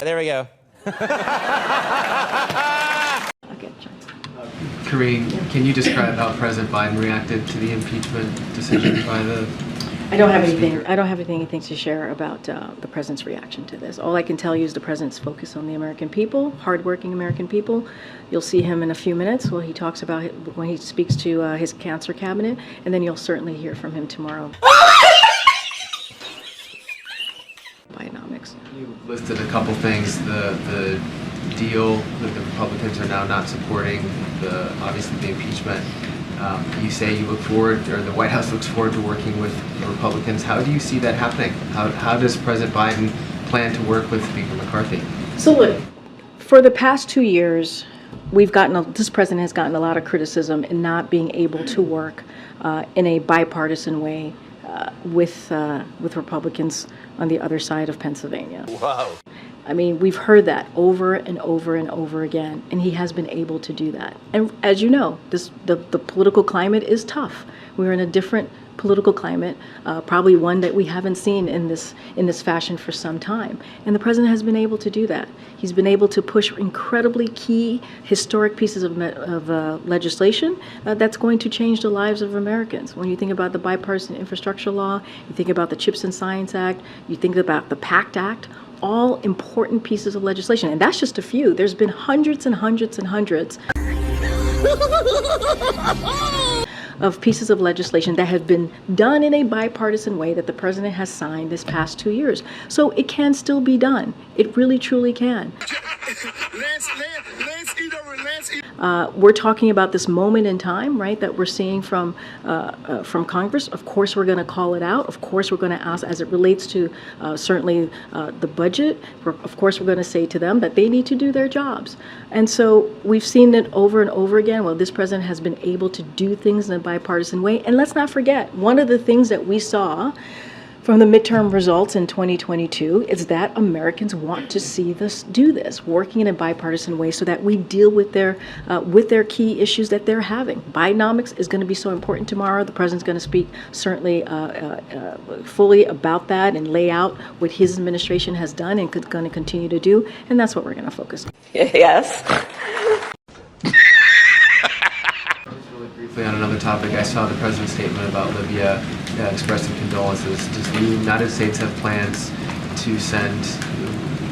There we go. Okay, John. Karine, can you describe how President Biden reacted to the impeachment decision by the I don't have Speaker? anything to share about the president's reaction to this. All I can tell you is the president's focus on the American people, hardworking American people. You'll see him in a few minutes when he talks about when he speaks to his cancer cabinet, and then you'll certainly hear from him tomorrow. Bidenomics. You listed a couple things, the deal that the Republicans are now not supporting, obviously the impeachment. You say you look forward, or the White House looks forward to working with the Republicans. How do you see that happening? How does President Biden plan to work with Speaker McCarthy? So look, for the past 2 years, this president has gotten a lot of criticism in not being able to work in a bipartisan way with Republicans on the other side of Pennsylvania. Wow. I mean, we've heard that over and over and over again, and he has been able to do that. And as you know, the political climate is tough. We're in a different political climate, probably one that we haven't seen in this fashion for some time. And the president has been able to do that. He's been able to push incredibly key, historic pieces of legislation that's going to change the lives of Americans. When you think about the bipartisan infrastructure law, you think about the CHIPS and Science Act, you think about the PACT Act, all important pieces of legislation. And that's just a few. There's been hundreds and hundreds and hundreds of pieces of legislation that have been done in a bipartisan way that the president has signed this past 2 years. So it can still be done. It really, truly can. We're talking about this moment in time, right, that we're seeing from Congress. Of course, we're going to call it out. Of course, we're going to ask, as it relates to certainly the budget, of course, we're going to say to them that they need to do their jobs. And so we've seen it over and over again. Well, this president has been able to do things in a bipartisan way. And let's not forget, one of the things that we saw from the midterm results in 2022 is that Americans want to see this working in a bipartisan way so that we deal with their key issues that they're having. Bidenomics is going to be so important tomorrow. The president's going to speak certainly fully about that and lay out what his administration has done and going to continue to do, and that's what we're going to focus on. Yes. Really briefly on another topic, I saw the president's statement about Libya expressing condolences. Does the United States have plans to send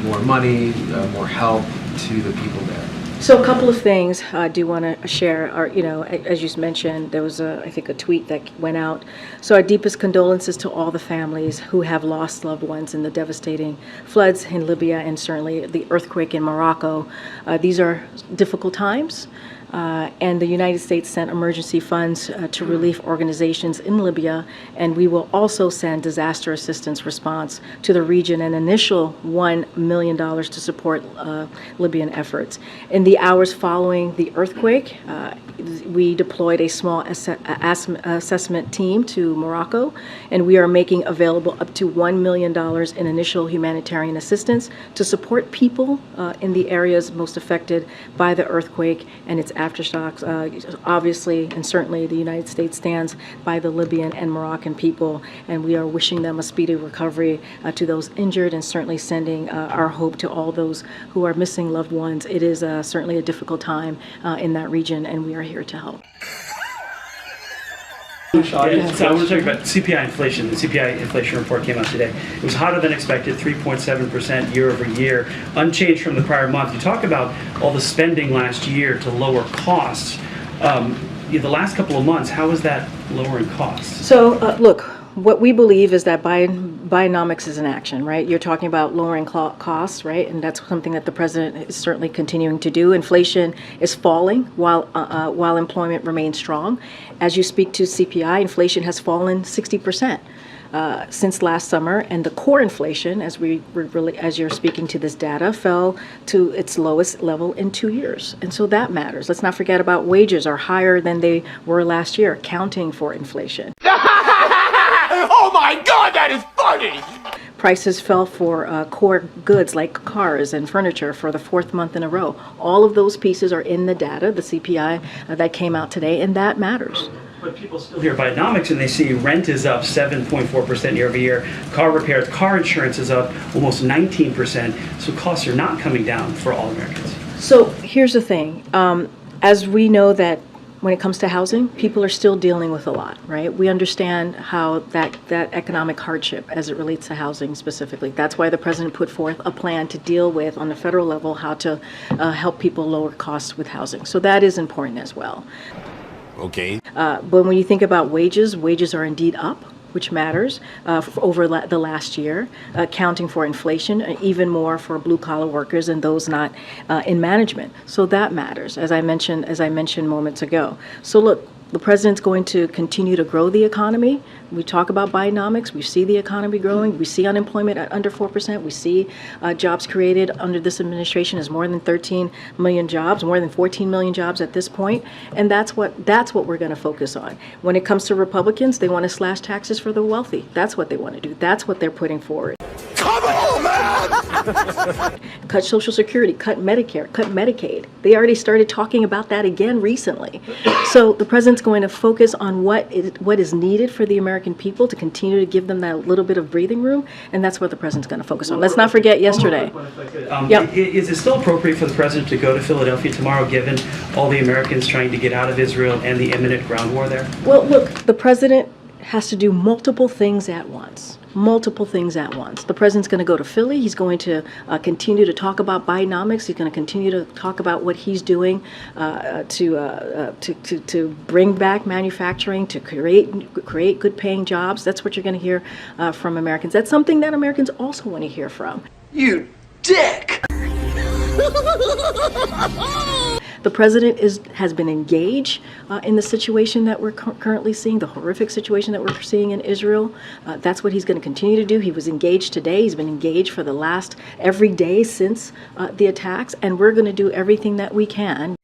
more money, more help to the people there? So a couple of things I do want to share. As you mentioned, there was I think a tweet that went out. So our deepest condolences to all the families who have lost loved ones in the devastating floods in Libya and certainly the earthquake in Morocco. These are difficult times. And the United States sent emergency funds to relief organizations in Libya, and we will also send disaster assistance response to the region, an initial $1 million to support Libyan efforts. In the hours following the earthquake, we deployed a small assessment team to Morocco, and we are making available up to $1 million in initial humanitarian assistance to support people in the areas most affected by the earthquake and its aftershocks. Obviously, and certainly the United States stands by the Libyan and Moroccan people, and we are wishing them a speedy recovery to those injured and certainly sending our hope to all those who are missing loved ones. It is certainly a difficult time in that region, and we are here to help. Yeah, so I want to talk about CPI inflation. The CPI inflation report came out today. It was hotter than expected, 3.7% year over year, unchanged from the prior month. You talk about all the spending last year to lower costs. The last couple of months, how is that lowering costs? So, look, what we believe is that Bidenomics is in action, right? You're talking about lowering costs, right? And that's something that the president is certainly continuing to do. Inflation is falling while employment remains strong. As you speak to CPI, inflation has fallen 60%. Since last summer, and the core inflation, as you're speaking to this data, fell to its lowest level in 2 years, and so that matters. Let's not forget about wages are higher than they were last year, accounting for inflation. Oh my God, that is funny! Prices fell for core goods like cars and furniture for the fourth month in a row. All of those pieces are in the data, the CPI that came out today, and that matters. But people still hear Bidenomics and they see rent is up 7.4% year over year. Car repairs, car insurance is up almost 19%. So costs are not coming down for all Americans. So here's the thing. As we know that when it comes to housing, people are still dealing with a lot, right? We understand how that economic hardship as it relates to housing specifically. That's why the president put forth a plan to deal with, on the federal level, how to help people lower costs with housing. So that is important as well. Okay. But when you think about wages, wages are indeed up, which matters over the last year, accounting for inflation, even more for blue-collar workers and those not in management. So that matters, as I mentioned moments ago. So look, the president's going to continue to grow the economy. We talk about Bidenomics. We see the economy growing. We see unemployment at under 4%. We see jobs created under this administration as more than 13 million jobs, more than 14 million jobs at this point. And that's what we're going to focus on. When it comes to Republicans, they want to slash taxes for the wealthy. That's what they want to do. That's what they're putting forward. Come on, man! Cut Social Security, cut Medicare, cut Medicaid. They already started talking about that again recently. So the president's going to focus on what is needed for the American people to continue to give them that little bit of breathing room, and that's what the president's going to focus on. Let's not forget yesterday. Yep. Is it still appropriate for the president to go to Philadelphia tomorrow, given all the Americans trying to get out of Israel and the imminent ground war there? Well, look, the president has to do multiple things at once. Multiple things at once. The president's going to go to Philly. He's going to continue to talk about Bidenomics. He's going to continue to talk about what he's doing to bring back manufacturing, to create good-paying jobs. That's what you're going to hear from Americans. That's something that Americans also want to hear from. You dick! The president has been engaged in the situation that we're currently seeing, the horrific situation that we're seeing in Israel. That's what he's going to continue to do. He was engaged today. He's been engaged for every day since the attacks, and we're going to do everything that we can.